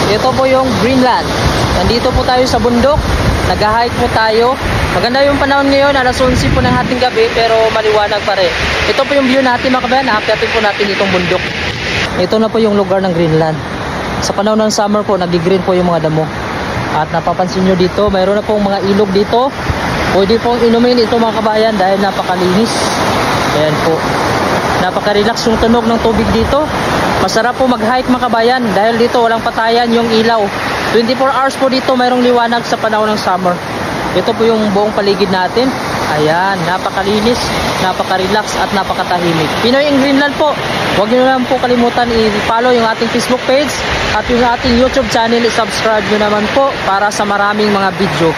Ito po yung Greenland. Nandito po tayo sa bundok. Nag-hike po tayo. Maganda yung panahon ngayon, alas 11 po ng hating gabi, pero maliwanag pa rin. Ito po yung view natin mga kabayan. Aakyatin po natin itong bundok. Ito na po yung lugar ng Greenland. Sa panahon ng summer po, nag-green po yung mga damo. At napapansin nyo dito, mayroon na pong mga ilog dito. Pwede pong inumin ito mga kabayan dahil napakalinis. Ayan po. Napaka-relax yung tunog ng tubig dito. Masarap po mag-hike mga kabayan dahil dito walang patayan yung ilaw. 24 hours po dito mayroong liwanag sa panahon ng summer. Ito po yung buong paligid natin. Ayan, napakalinis, napaka-relax at napakatahimik. Pinoy in Greenland po. Huwag nyo naman po kalimutan i-follow yung ating Facebook page at yung ating YouTube channel. I-subscribe nyo naman po para sa maraming mga video.